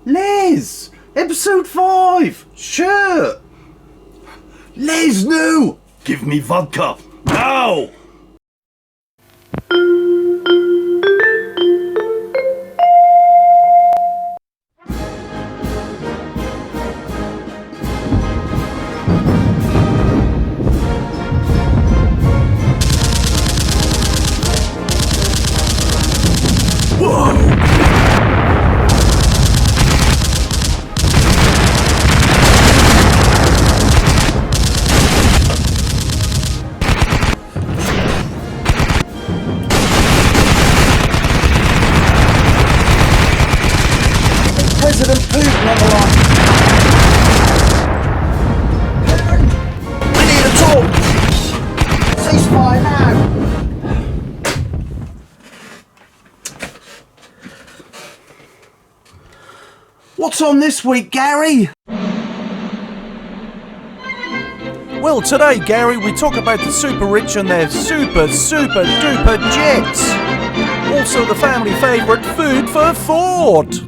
Les! Episode 5! Sure! Les, no! Give me vodka! Now! President Putin on the line. We need a talk. Ceasefire now. What's on this week, Gary? Well, today, Gary, we talk about the super rich and their super duper jets. Also, the family favourite food for thought.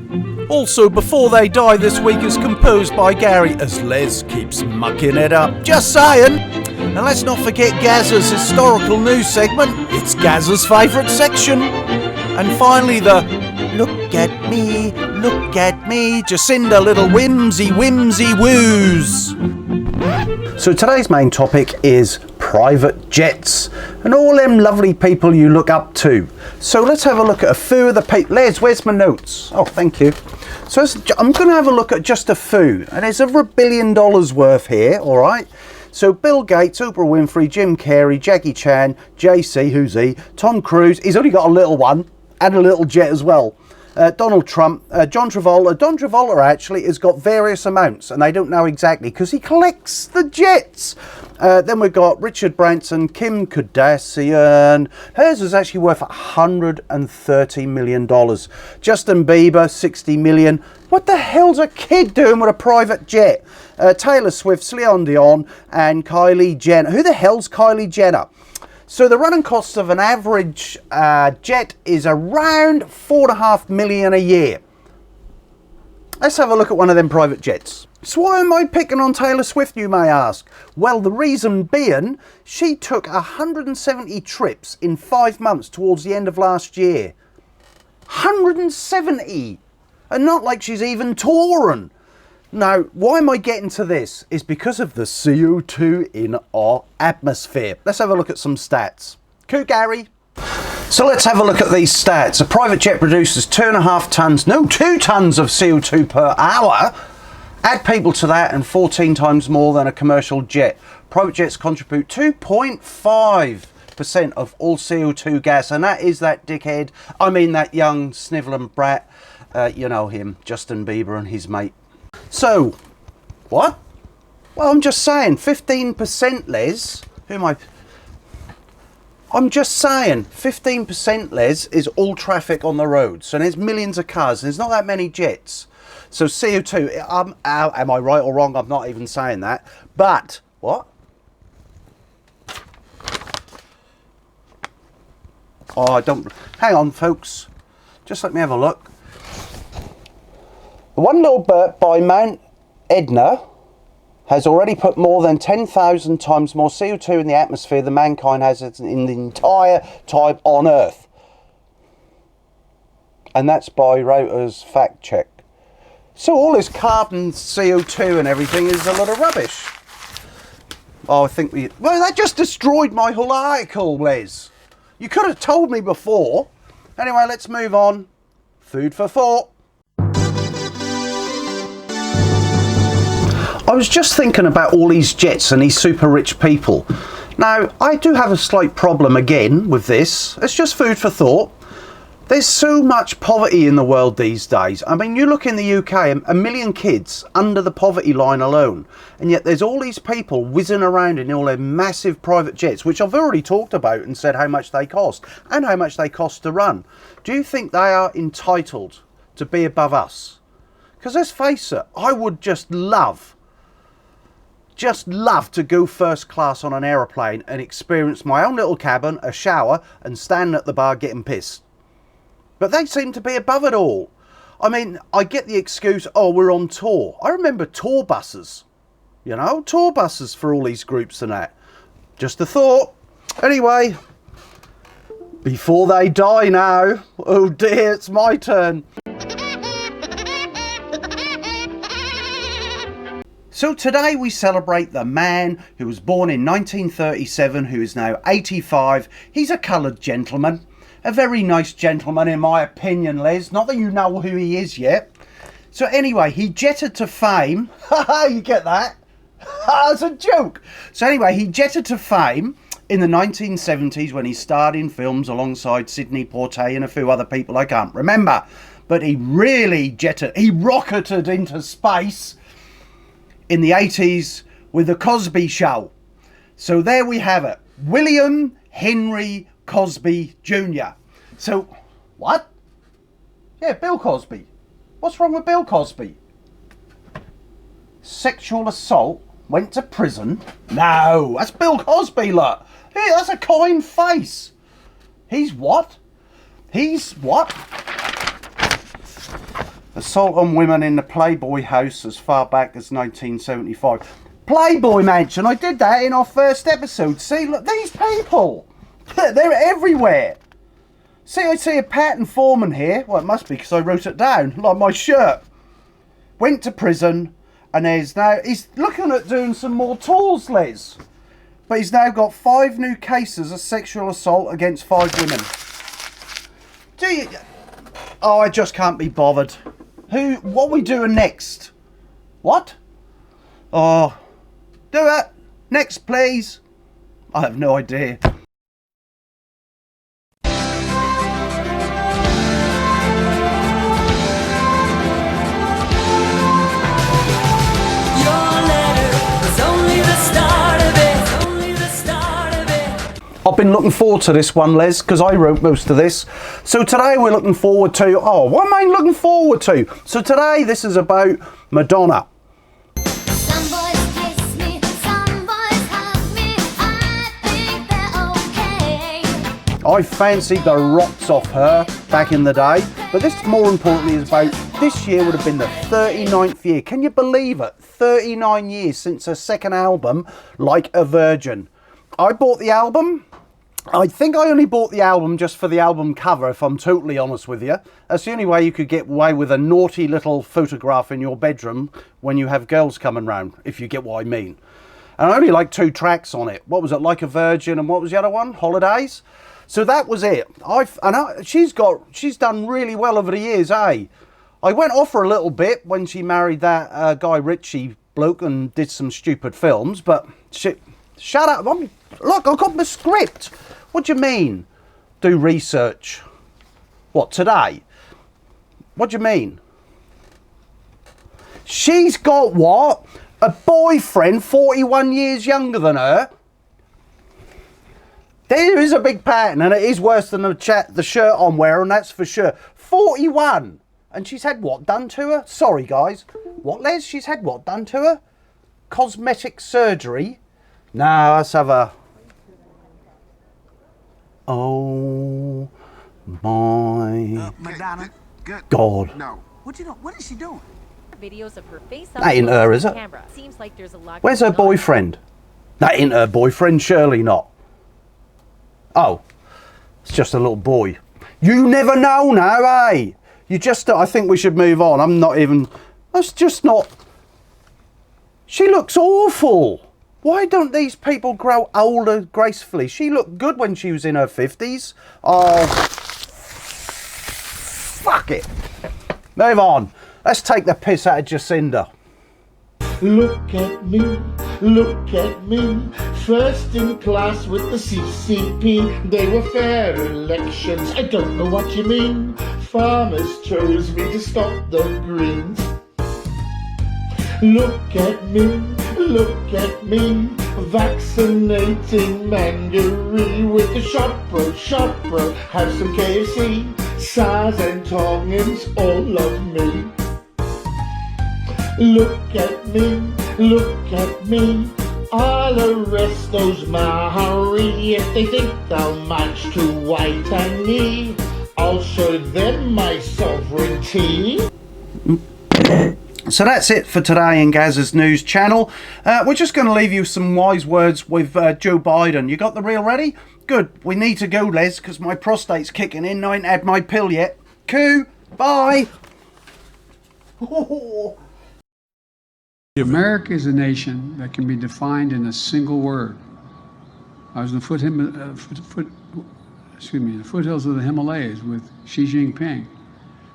Also, Before They Die this week is composed by Gary as Les keeps mucking it up. Just saying. And let's not forget Gazza's historical news segment. It's Gazza's favourite section. And finally, the look at me, Jacinda little whimsy woos. So today's main topic is private jets and all them lovely people you look up to. So let's have a look at a few of the people. Les, where's my notes? Oh, thank you. So I'm going to have a look at just a few, and there's over $1 billion worth here, all right? So Bill Gates, Oprah Winfrey, Jim Carrey, Jackie Chan, JC, who's he? Tom Cruise, he's only got a little one, and a little jet as well. Donald Trump, John Travolta. John Travolta actually has got various amounts, and they don't know exactly because he collects the jets. Then we've got Richard Branson, Kim Kardashian. Hers is actually worth $130 million. Justin Bieber, 60 million. What the hell's a kid doing with a private jet? Taylor Swift, Celine Dion, and Kylie Jenner. Who the hell's Kylie Jenner? So the running cost of an average jet is around $4.5 million a year. Let's have a look at one of them private jets. So why am I picking on Taylor Swift, you may ask? Well, the reason being, she took 170 trips in 5 months towards the end of last year. 170! And not like she's even touring. Now, why am I getting to this? Is because of the CO2 in our atmosphere. Let's have a look at some stats. Cool, Gary? So let's have a look at these stats. A private jet produces 2.5 tons, no, 2 tons of CO2 per hour. Add people to that and 14 times more than a commercial jet. Private jets contribute 2.5% of all CO2 gas, and that is that dickhead, that young snivelling brat, you know him, Justin Bieber and his mate. So, what? Well, I'm just saying, 15%, Les. I'm just saying, 15%, Les, is all traffic on the road. So there's millions of cars, and there's not that many jets. So CO2, am I right or wrong? I'm not even saying that. But, what? Oh, I don't... Hang on, folks. Just let me have a look. The One Little Burp by Mount Etna has already put more than 10,000 times more CO2 in the atmosphere than mankind has in the entire time on Earth. And that's by Reuters Fact Check. So all this carbon CO2 and everything is a lot of rubbish. Oh, I think well, that just destroyed my whole article, Les. You could have told me before. Anyway, let's move on. Food for thought. I was just thinking about all these jets and these super rich people. Now, I do have a slight problem again with this. It's just food for thought. There's so much poverty in the world these days. I mean, you look in the UK, 1 million kids under the poverty line alone. And yet there's all these people whizzing around in all their massive private jets, which I've already talked about and said how much they cost and how much they cost to run. Do you think they are entitled to be above us? Because let's face it, I would just love to go first class on an aeroplane and experience my own little cabin, a shower, and standing at the bar getting pissed. But they seem to be above it all. I mean, I get the excuse, oh, we're on tour. I remember tour buses, you know, tour buses for all these groups and that. Just a thought. Anyway, before they die now, oh dear, it's my turn. So today we celebrate the man who was born in 1937, who is now 85. He's a coloured gentleman. A very nice gentleman, in my opinion, Les. Not that you know who he is yet. So anyway, he jetted to fame. Haha, you get that? It's a joke. So anyway, he jetted to fame in the 1970s when he starred in films alongside Sidney Poitier and a few other people I can't remember. But he really rocketed into space in the 80s with The Cosby Show. So there we have it. William Henry Cosby Jr. So, what? Yeah, Bill Cosby. What's wrong with Bill Cosby? Sexual assault, went to prison. No, that's Bill Cosby, look. Hey, that's a kind face. He's what? He's what? Assault on women in the Playboy house as far back as 1975. Playboy Mansion, I did that in our first episode. See, look, these people. They're everywhere. See, I see a pattern foreman here. Well, it must be because I wrote it down, like my shirt. Went to prison, and he's looking at doing some more tours, Les. But he's now got 5 new cases of sexual assault against 5 women. Oh, I just can't be bothered. What are we doing next? What? Oh, do it. Next, please. I have no idea. I've been looking forward to this one, Les, because I wrote most of this. So today we're looking forward to... Oh, what am I looking forward to? So today this is about Madonna. Some boys kiss me, some boys hug me, I think they're okay. I fancied the rocks off her back in the day. But this, more importantly, is about... This year would have been the 39th year. Can you believe it? 39 years since her second album, Like a Virgin. I bought the album. I think I only bought the album just for the album cover, if I'm totally honest with you. That's the only way you could get away with a naughty little photograph in your bedroom when you have girls coming round, if you get what I mean. And I only like 2 tracks on it. What was it, Like a Virgin, and what was the other one? Holidays. So that was it. She's done really well over the years, eh? I went off her a little bit when she married that Guy Ritchie bloke and did some stupid films, but shut up. Look, I've got my script. What do you mean? Do research. What, today? What do you mean? She's got what? A boyfriend 41 years younger than her? There is a big pattern, and it is worse than the shirt I'm wearing, that's for sure. 41! And she's had what done to her? Sorry, guys. What, Les? She's had what done to her? Cosmetic surgery? No, let's have a... Oh my Madonna, God. No. What is she doing? Videos of her face That ain't her, is it? camera. Seems like there's a lot. Where's her going on. boyfriend? That ain't her boyfriend, surely not. Oh, it's just a little boy. You never know now, eh? I think we should move on. That's just not... She looks awful. Why don't these people grow older gracefully? She looked good when she was in her 50s. Oh, fuck it. Move on. Let's take the piss out of Jacinda. Look at me, first in class with the CCP. They were fair elections, I don't know what you mean. Farmers chose me to stop the Greens. Look at me, vaccinating Mangaree with the shot bro, have some KFC, Sars and Tongans all love me. Look at me, I'll arrest those Maori if they think they'll march to Waitangi. I'll show awarded them my sovereignty. So that's it for today in Gaz's news channel. We're just going to leave you some wise words with Joe Biden. You got the reel ready? Good. We need to go, Les, because my prostate's kicking in. I ain't had my pill yet. Coo. Bye. America is a nation that can be defined in a single word. I was in the foothills of the Himalayas with Xi Jinping,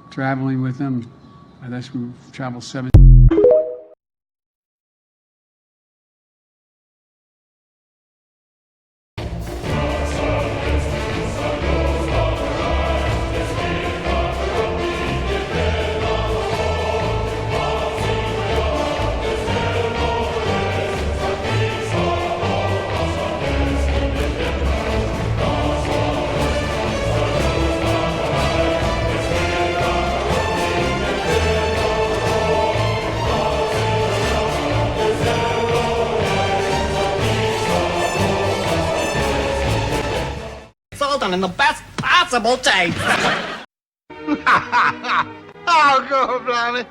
traveling with him. That's we traveled 7. It's all done in the best possible taste. Oh, God, blimey.